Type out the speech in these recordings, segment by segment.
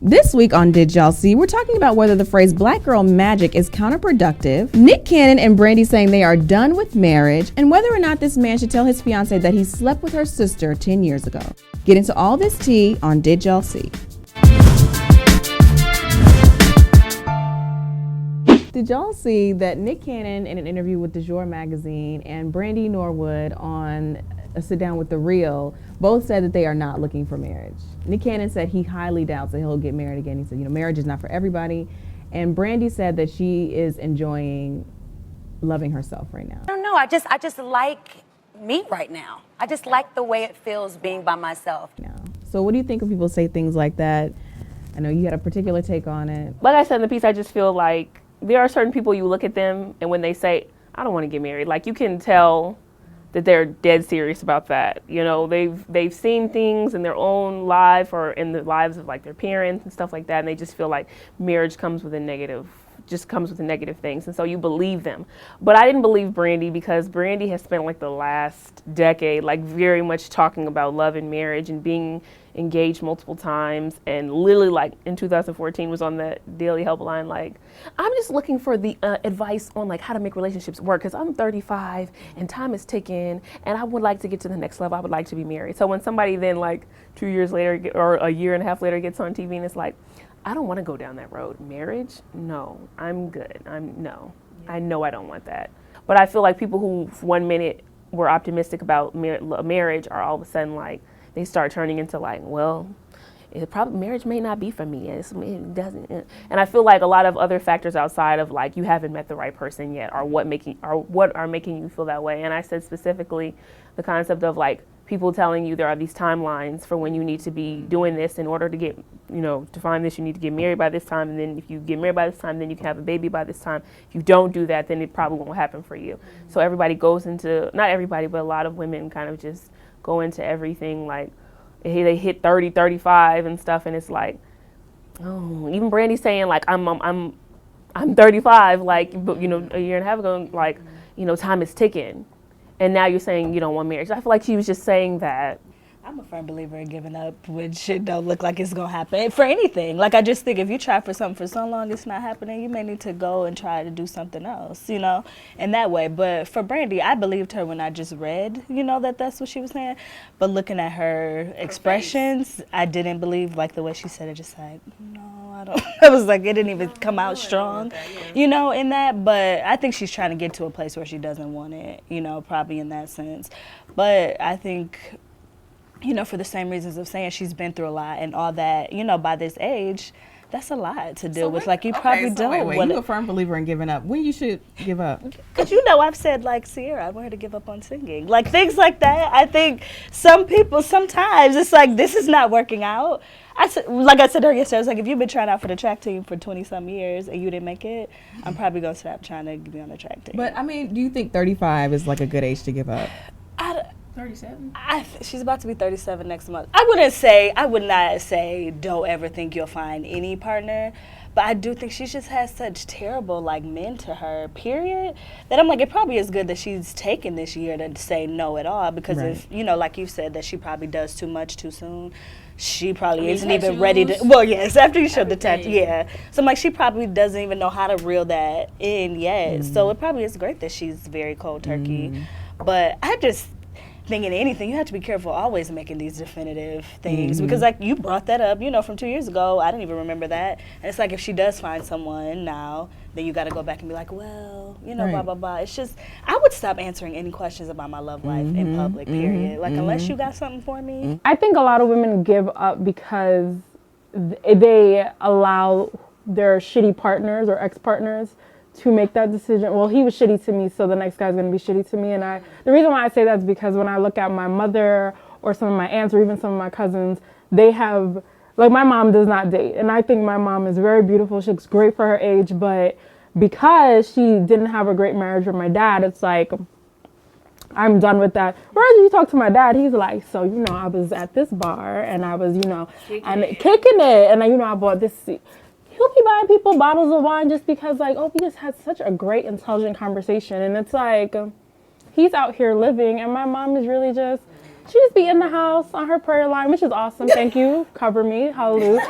This week on Did Y'all See, we're talking about whether the phrase black girl magic is counterproductive, Nick Cannon and Brandy saying they are done with marriage, and whether or not this man should tell his fiancé that he slept with her sister 10 years ago. Get into all this tea on Did Y'all See. Did y'all see that Nick Cannon in an interview with Du Jour magazine and Brandy Norwood on a sit down with The Real both said that they are not looking for marriage? Nick Cannon said he highly doubts that he'll get married again. He said, marriage is not for everybody. And Brandy said that she is enjoying loving herself right now. I don't know. I just like me right now. I just like the way it feels being by myself. So what do you think of people say things like that? I know you had a particular take on it. Like I said in the piece, I just feel like there are certain people you look at them and when they say, I don't want to get married, like you can tell that they're dead serious about that. They've seen things in their own life or in the lives of like their parents and stuff like that, and they just feel like marriage comes with negative things, and so you believe them. But I didn't believe Brandy because Brandy has spent like the last decade like very much talking about love and marriage and being engaged multiple times, and literally like in 2014 was on the Daily Helpline like, I'm just looking for the advice on like how to make relationships work because I'm 35 and time is ticking and I would like to get to the next level. I would like to be married. So when somebody then like 2 years later or a year and a half later gets on TV and it's like, I don't want to go down that road. Marriage? No, I'm good. I know I don't want that. But I feel like people who 1 minute were optimistic about marriage are all of a sudden like, they start turning into like, well, marriage may not be for me. It doesn't. And I feel like a lot of other factors outside of like you haven't met the right person yet are what are making you feel that way. And I said specifically the concept of like people telling you there are these timelines for when you need to be doing this in order to get, to find this, you need to get married by this time. And then if you get married by this time, then you can have a baby by this time. If you don't do that, then it probably won't happen for you. So everybody goes into, not everybody, but a lot of women kind of just go into everything like they hit 30, 35 and stuff, and it's like, oh, even Brandy saying like I'm 35, like, but a year and a half ago, like, time is ticking, and now you're saying you don't want marriage. I feel like she was just saying that. I'm a firm believer in giving up when shit don't look like it's gonna happen for anything. Like I just think if you try for something for so long it's not happening, you may need to go and try to do something else, in that way. But for Brandy, I believed her when I just read, that's what she was saying. But looking at her expressions, I didn't believe like the way she said it. Just like, no, I don't. It was like it didn't even come out strong, in that. But I think she's trying to get to a place where she doesn't want it, probably in that sense. But I think, for the same reasons of saying she's been through a lot and all that, by this age, that's a lot to deal with. Like, you probably don't want you a firm believer in giving up. When you should give up? Because, I've said, like, Sierra, I want her to give up on singing. Like, things like that. I think some people, sometimes, it's like, this is not working out. Like I said earlier, yesterday, I was like, if you've been trying out for the track team for 20-some years and you didn't make it, I'm probably going to stop trying to be on the track team. But, do you think 35 is, like, a good age to give up? 37? She's about to be 37 next month. I would not say don't ever think you'll find any partner, but I do think she just has such terrible like men to her, period, that I'm like, it probably is good that she's taken this year to say no at all, because if, like you said, that she probably does too much too soon. She probably isn't even ready to, well, yes, after you showed the tattoo, yeah. So I'm like, she probably doesn't even know how to reel that in yet. So it probably is great that she's very cold turkey. But I just thinking anything, you have to be careful always making these definitive things, because like you brought that up, from 2 years ago. I didn't even remember that. And it's like if she does find someone now, then you got to go back and be like, well, blah, blah, blah. It's just, I would stop answering any questions about my love life in public, period. Like, unless you got something for me. I think a lot of women give up because they allow their shitty partners or ex-partners to make that decision. Well, he was shitty to me, so the next guy's gonna be shitty to me. And the reason why I say that is because when I look at my mother or some of my aunts or even some of my cousins, they have, like, my mom does not date. And I think my mom is very beautiful. She looks great for her age, but because she didn't have a great marriage with my dad, it's like, I'm done with that. Whereas you talk to my dad, he's like, so, I was at this bar and I was, kicking it. And, I bought this seat. He'll be buying people bottles of wine just because, like, we just had such a great, intelligent conversation. And it's like, he's out here living, and my mom is really just she just be in the house on her prayer line, which is awesome. Thank you. Cover me. Hallelujah.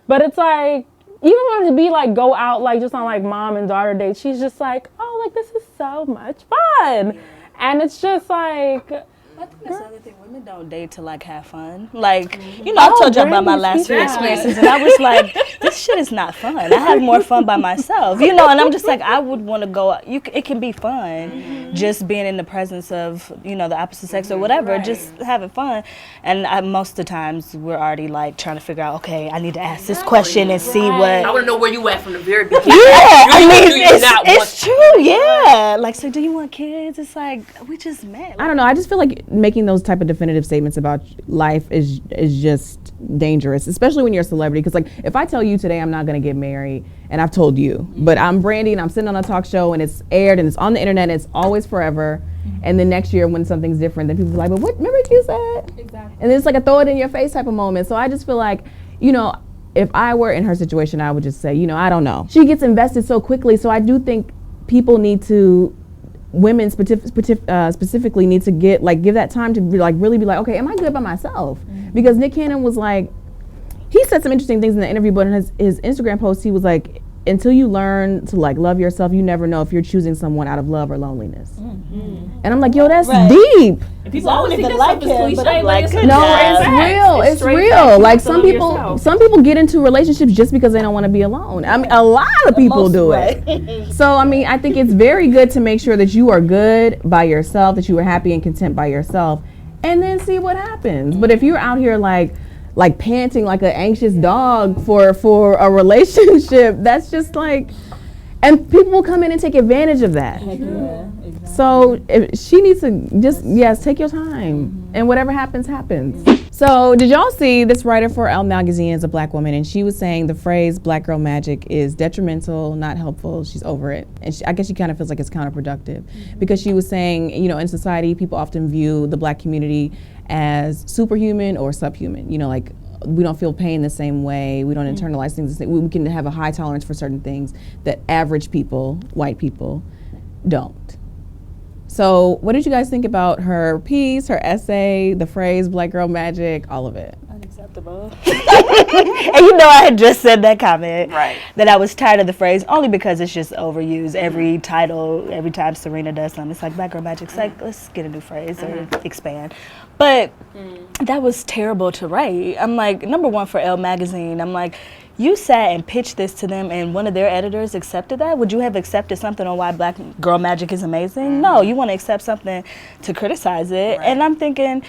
But it's like, even when to be like, go out, like just on like mom and daughter dates, she's just like, oh, like this is so much fun. Yeah. And it's just like, I think that's the other thing. Women don't date to like have fun. Like, you know, I told you about my last few experiences, and I was like, this shit is not fun. I have more fun by myself, you know. And I'm just like, I would want to go. It can be fun, just being in the presence of, you know, the opposite sex or whatever, just having fun. And most of the times we're already like trying to figure out, okay, I need to ask this question and see what. I want to know where you at from the very beginning. Yeah, I mean, it's true. Yeah, like, so do you want kids? It's like, we just met. I don't know. I just feel like making those type of definitive statements about life is just dangerous, especially when you're a celebrity. Because like, if I tell you today I'm not going to get married, and I've told you, but I'm Brandy and I'm sitting on a talk show and it's aired and it's on the internet and it's always forever, and then next year when something's different, then people are like, but what, remember what you said? Exactly. And then it's like a throw it in your face type of moment. So I just feel like, you know, if I were in her situation, I would just say, you know, I don't know. She gets invested so quickly, so I do think people need to, women specifically need to give that time to be like, really be like, okay, am I good by myself? Because Nick Cannon was like, he said some interesting things in the interview, but in his Instagram post, he was like, until you learn to like love yourself, you never know if you're choosing someone out of love or loneliness. And I'm like, yo, that's deep. And people always think that stuff is cliche, but it's no, it's real. Like some people get into relationships just because they don't want to be alone. I mean, a lot of people do it. So I mean, I think it's very good to make sure that you are good by yourself, that you are happy and content by yourself, and then see what happens. But if you're out here like panting like an anxious dog for a relationship, that's just like, and people will come in and take advantage of that. Exactly. So if she needs to just, take your time, and whatever happens, happens. So did y'all see this writer for Elle magazine is a black woman, and she was saying the phrase black girl magic is detrimental, not helpful, she's over it. And I guess she kind of feels like it's counterproductive, because she was saying, you know, in society, people often view the black community as superhuman or subhuman. You know, like, we don't feel pain the same way. We don't internalize things the same. We can have a high tolerance for certain things that average people, white people, don't. So what did you guys think about her piece, her essay, the phrase black girl magic, all of it? Unacceptable. And you know, I had just said that comment, that I was tired of the phrase, only because it's just overused. Every title, every time Serena does something, it's like black girl magic. It's like, let's get a new phrase or expand. But that was terrible to write. I'm like, number one, for Elle magazine, I'm like, you sat and pitched this to them and one of their editors accepted that? Would you have accepted something on why black girl magic is amazing? No, you want to accept something to criticize it. And I'm thinking,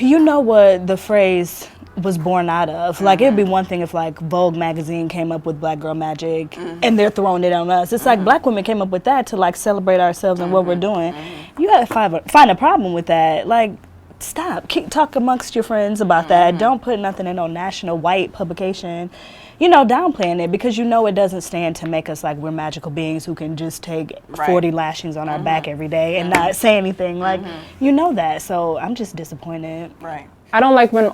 you know what the phrase was born out of. Like, it'd be one thing if like Vogue magazine came up with black girl magic and they're throwing it on us. It's like black women came up with that to like celebrate ourselves and what we're doing. You gotta find a problem with that. Like, stop. Talk amongst your friends about that. Don't put nothing in no national white publication, you know, downplaying it, because you know it doesn't stand to make us like we're magical beings who can just take 40 lashings on our back every day and not say anything. Like, you know that. So I'm just disappointed. I don't like when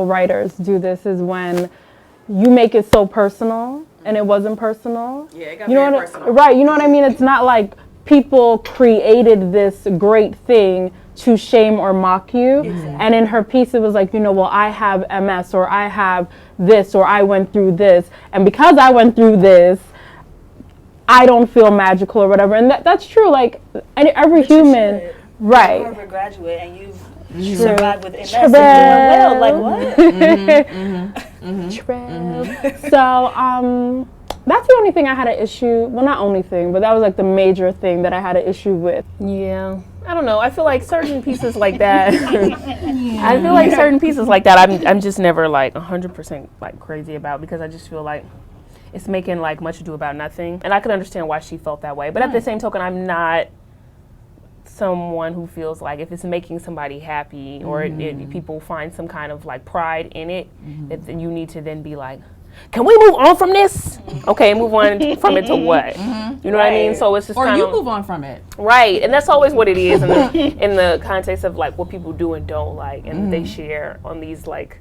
writers do this, is when you make it so personal and it wasn't personal. Yeah, it got you know very personal. Right, you know what I mean? It's not like people created this great thing to shame or mock you. And in her piece it was like, you know, well, I have MS, or I have this, or I went through this, and because I went through this, I don't feel magical or whatever. And that's true. Like, every human, right? You're a Harvard graduate and you survived with MS and doing well. Like, what? So that's the only thing I had an issue. Well, not only thing, but that was like the major thing that I had an issue with. Yeah. I don't know. I feel like certain pieces like that. I feel like certain pieces like that. I'm just never like 100% like crazy about, because I just feel like it's making like much ado about nothing. And I could understand why she felt that way. But at the same token, I'm not someone who feels like if it's making somebody happy or people find some kind of like pride in it, that then you need to then be like, can we move on from this? Okay, move on from it to what? You know what I mean? So it's just or kind you of, move on from it. Right, and that's always what it is in the context of like what people do and don't like, and they share on these like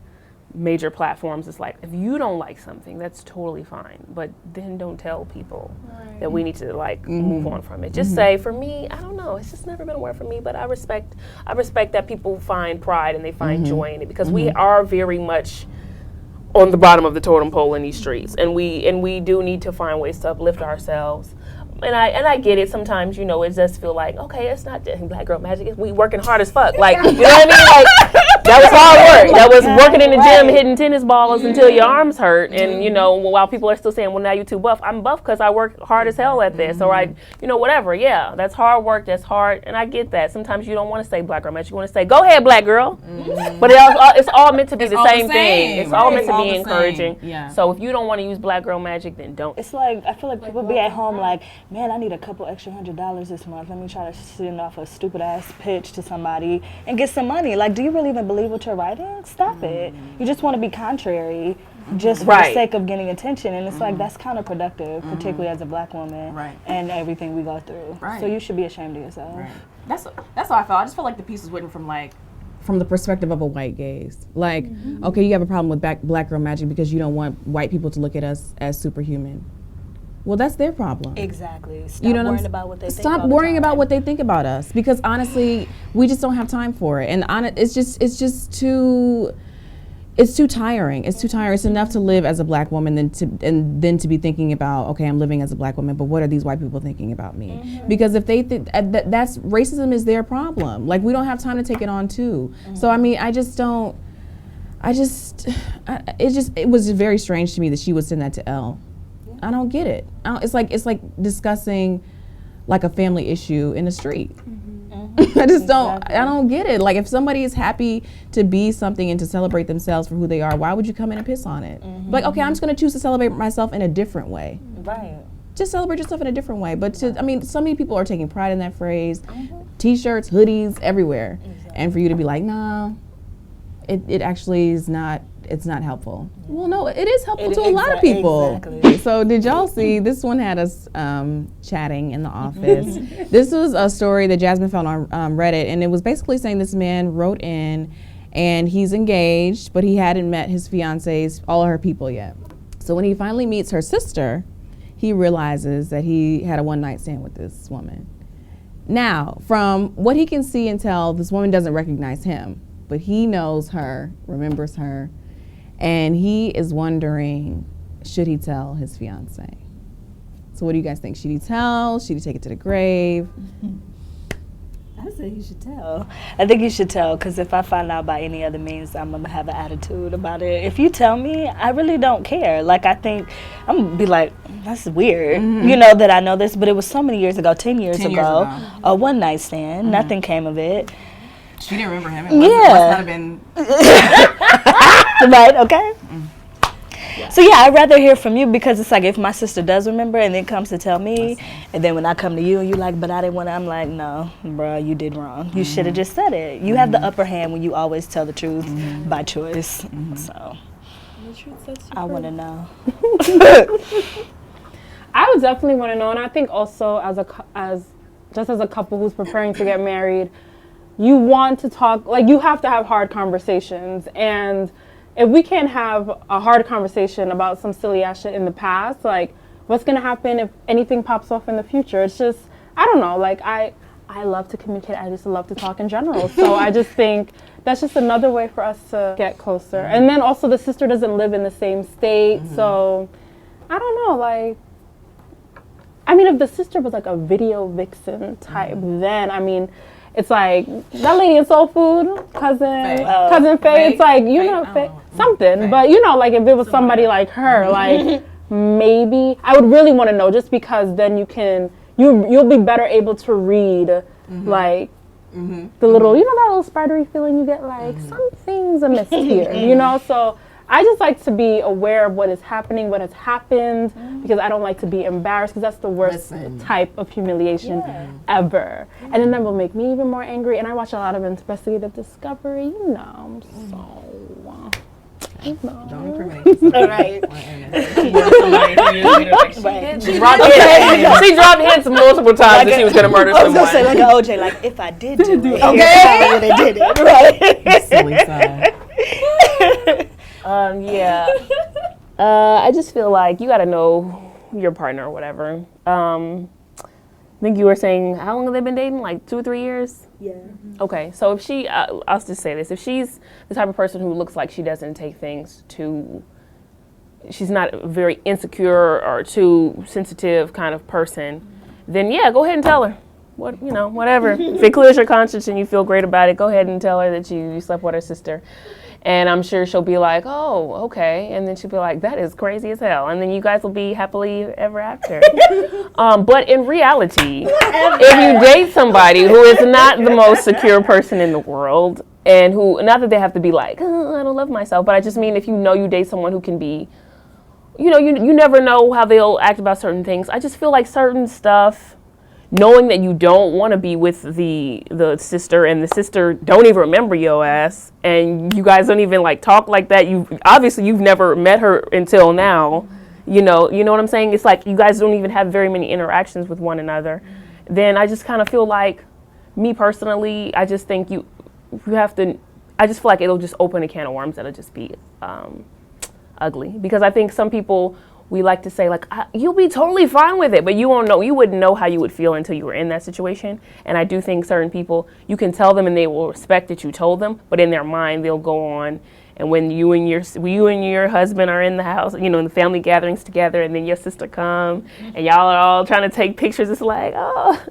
major platforms, it's like, if you don't like something, that's totally fine. But then don't tell people that we need to like move on from it. Just say, for me, I don't know, it's just never been a word for me, but I respect that people find pride and they find joy in it, because we are very much on the bottom of the totem pole in these streets, and we do need to find ways to uplift ourselves. And I get it. Sometimes, you know, it does feel like, okay, it's not Black Girl Magic. We working hard as fuck. Like, you know what I mean? Like, that was hard work. That was working in the gym, hitting tennis balls until your arms hurt. And, you know, while people are still saying, well, now you're too buff. I'm buff because I work hard as hell at this. Or I, you know, whatever. Yeah, that's hard work. That's hard. And I get that. Sometimes you don't want to say Black Girl Magic. You want to say, go ahead, Black girl. But it's all meant to be the same thing. It's all meant to be encouraging. Yeah. So if you don't want to use Black Girl Magic, then don't. It's like, I feel like people be at home like, man, I need a couple extra $100 this month. Let me try to send off a stupid ass pitch to somebody and get some money. Like, do you really even believe what you're writing? Stop it. You just want to be contrary just for the sake of getting attention. And it's like, that's counterproductive, particularly as a Black woman and everything we go through. So you should be ashamed of yourself. That's how I felt. I just felt like the piece was written from the perspective of a white gaze. Like, okay, you have a problem with Black Girl Magic because you don't want white people to look at us as superhuman. Well, that's their problem. Exactly. Stop worrying about what they think. Stop worrying about what they think about us, because honestly, we just don't have time for it. And it's just too. It's too tiring. It's too tiring. It's enough to live as a Black woman then to be thinking about, okay, I'm living as a Black woman, but what are these white people thinking about me? Because if they think that's racism is their problem. Like, we don't have time to take it on too. So I mean, it was very strange to me that she would send that to Elle. I don't get it. It's like discussing like a family issue in the street. I just don't. I don't get it. Like, if somebody is happy to be something and to celebrate themselves for who they are, why would you come in and piss on it? Like, okay, I'm just going to choose to celebrate myself in a different way. Right. Just celebrate yourself in a different way. But I mean, so many people are taking pride in that phrase. T-shirts, hoodies, everywhere, and for you to be like, nah, it actually is not. It's not helpful. Well, no, it is helpful to a lot of people. Exactly. So did y'all see, this one had us chatting in the office. This was a story that Jasmine found on Reddit, and it was basically saying this man wrote in, and he's engaged, but he hadn't met his fiance's, all of her people yet. So when he finally meets her sister, he realizes that he had a one-night stand with this woman. Now, from what he can see and tell, this woman doesn't recognize him, but he knows her, remembers her, and he is wondering, should he tell his fiance? So what do you guys think? Should he tell? Should he take it to the grave? I say you should tell. I think you should tell, because if I find out by any other means, I'm going to have an attitude about it. If you tell me, I really don't care. Like, I think, I'm going to be like, that's weird, you know, that I know this, but it was so many years ago, 10 years ago, a one-night stand, nothing came of it. She didn't remember him. It must not have been. Right, okay. So yeah, I'd rather hear from you, because it's like, if my sister does remember and then comes to tell me, and then when I come to you and you like, but I didn't want to, I'm like, no, bro, you did wrong. You should have just said it. You have the upper hand when you always tell the truth by choice. So I want to know. I would definitely want to know, and I think also as a couple who's preparing to get married, you want to talk, like, you have to have hard conversations. And if we can't have a hard conversation about some silly ass shit in the past, like, what's going to happen if anything pops off in the future? It's just, I don't know, like, I love to communicate. I just love to talk in general. So I just think that's just another way for us to get closer. And then also the sister doesn't live in the same state. So I don't know, like, I mean, if the sister was like a video vixen type, then, I mean, it's like, that lady in Soul Food, cousin Faye, it's like, you know, something. Faye. But, you know, like, if it was somebody like her, like, maybe, I would really want to know, just because then you'll be better able to read, like, the little, you know, that little spidery feeling you get, like, something's amiss here, you know? So I just like to be aware of what is happening, what has happened, because I don't like to be embarrassed, because that's the worst type of humiliation ever. And then that will make me even more angry. And I watch a lot of investigative discovery, you know, so, you know. Don't incriminate. Right. She dropped hints multiple times that she was going to murder someone. I was going to say, like an OJ, like, if I did do it, okay, I would have did it, right? Silly side. Yeah. I just feel like you got to know your partner or whatever. I think you were saying, how long have they been dating? Like 2 or 3 years? Yeah. Okay, so if she, I'll just say this, if she's the type of person who looks like she doesn't take things too, she's not a very insecure or too sensitive kind of person, then yeah, go ahead and tell her. What, you know, whatever. If it clears your conscience and you feel great about it, go ahead and tell her that you slept with her sister. And I'm sure she'll be like, oh, okay. And then she'll be like, that is crazy as hell. And then you guys will be happily ever after. But in reality, if you date somebody who is not the most secure person in the world, and who, not that they have to be like, oh, I don't love myself, but I just mean if you know you date someone who can be, you know, you never know how they'll act about certain things. I just feel like certain stuff, knowing that you don't want to be with the sister, and the sister don't even remember your ass, and you guys don't even like talk like that. You've never met her until now. You know what I'm saying? It's like you guys don't even have very many interactions with one another. Then I just kind of feel like, me personally, I just think you have to. I just feel like it'll just open a can of worms that'll just be ugly, because I think some people, we like to say like, you'll be totally fine with it, but you won't know, you wouldn't know how you would feel until you were in that situation. And I do think certain people, you can tell them and they will respect that you told them, but in their mind they'll go on, and when you and your husband are in the house, you know, in the family gatherings together, and then your sister come and y'all are all trying to take pictures, it's like, oh,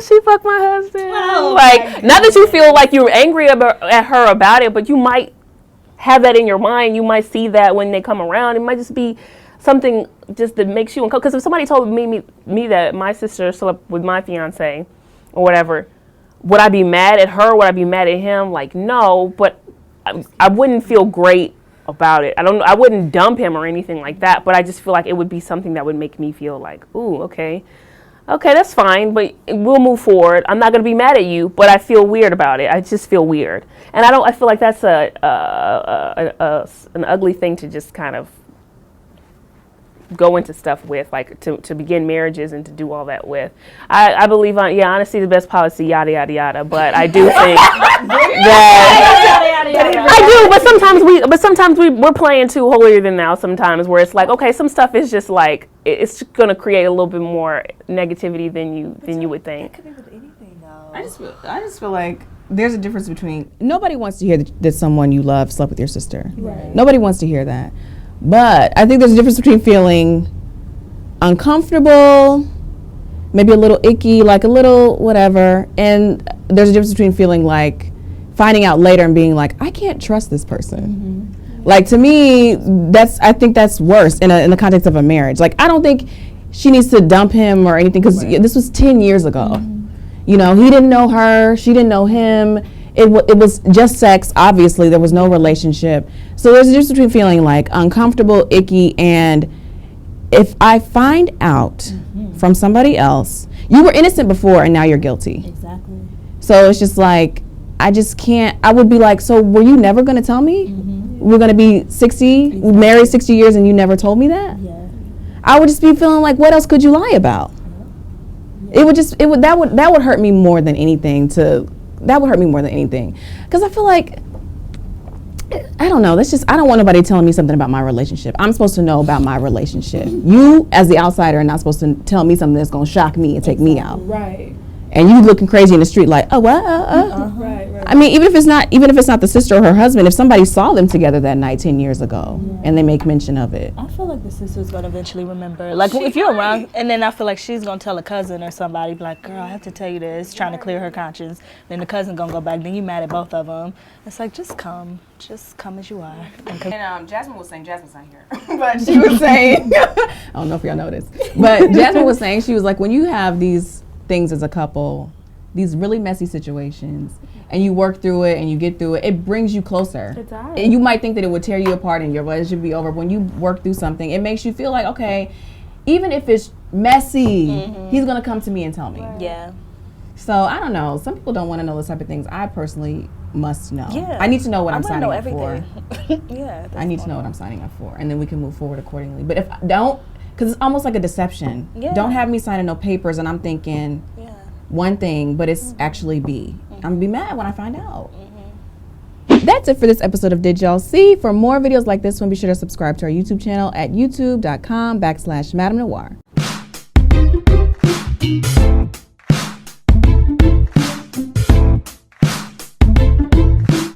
she fucked my husband. Oh, like, not that you feel like you're angry at her about it, but you might have that in your mind. You might see that when they come around. It might just be something just that makes you uncomfortable. Because if somebody told me that my sister slept with my fiance or whatever, would I be mad at her? Would I be mad at him? Like, no, but I wouldn't feel great about it. I wouldn't dump him or anything like that, but I just feel like it would be something that would make me feel like, ooh, okay, that's fine, but we'll move forward. I'm not going to be mad at you, but I feel weird about it. I just feel weird. And I feel like that's an ugly thing to just kind of go into stuff with, like to begin marriages and to do all that with. I believe honesty is the best policy, yada yada yada. But I do think that I do. But sometimes we're playing too holier than thou. Sometimes where it's like, okay, some stuff is just like it's going to create a little bit more negativity than you would think. That could be with anything, though. I just feel like there's a difference between. Nobody wants to hear that someone you love slept with your sister. Right. Nobody wants to hear that. But I think there's a difference between feeling uncomfortable, maybe a little icky, like a little whatever, and there's a difference between feeling like finding out later and being like, I can't trust this person. Mm-hmm. Like, to me, I think that's worse in the context of a marriage. Like, I don't think she needs to dump him or anything, because this was 10 years ago. Mm-hmm. You know, he didn't know her, she didn't know him. It was just sex, obviously. There was no relationship. So there's a difference between feeling like uncomfortable, icky, and if I find out from somebody else, you were innocent before and now you're guilty. Exactly. So it's just like, I just can't, I would be like, so were you never going to tell me? Mm-hmm. We're going to be 60, married 60 years and you never told me that? Yeah. I would just be feeling like, what else could you lie about? Yeah. That would hurt me more than anything because I feel like, I don't know, I don't want nobody telling me something about my relationship. I'm supposed to know about my relationship. You, as the outsider, are not supposed to tell me something that's going to shock me and take me out. Right. And you looking crazy in the street like, oh, what? Right. I mean, even if it's not the sister or her husband, if somebody saw them together that night 10 years ago and they make mention of it. I feel like the sister's going to eventually remember. Like, if you're around, and then I feel like she's going to tell a cousin or somebody, be like, girl, I have to tell you this, trying to clear her conscience. Then the cousin going to go back, then you mad at both of them. It's like, just come as you are. And Jasmine was saying, Jasmine's not here, but she was saying, I don't know if y'all noticed, but Jasmine was saying, she was like, when you have these things as a couple, these really messy situations, and you work through it and you get through it, it brings you closer. It does. And you might think that it would tear you apart and your relationship would be over, but when you work through something, it makes you feel like, okay, even if it's messy, he's gonna come to me and tell me. Right. Yeah. So I don't know. Some people don't want to know those type of things. I personally must know. Yeah. I need to know what I'm wanna signing know up everything. for. Yeah. I need to know what I'm signing up for, and then we can move forward accordingly. But if I don't, because it's almost like a deception. Yeah. Don't have me signing no papers, and I'm thinking one thing, but it's actually B. I'm gonna be mad when I find out. That's it for this episode of Did Y'all See? For more videos like this one, be sure to subscribe to our YouTube channel at youtube.com/MadameNoire.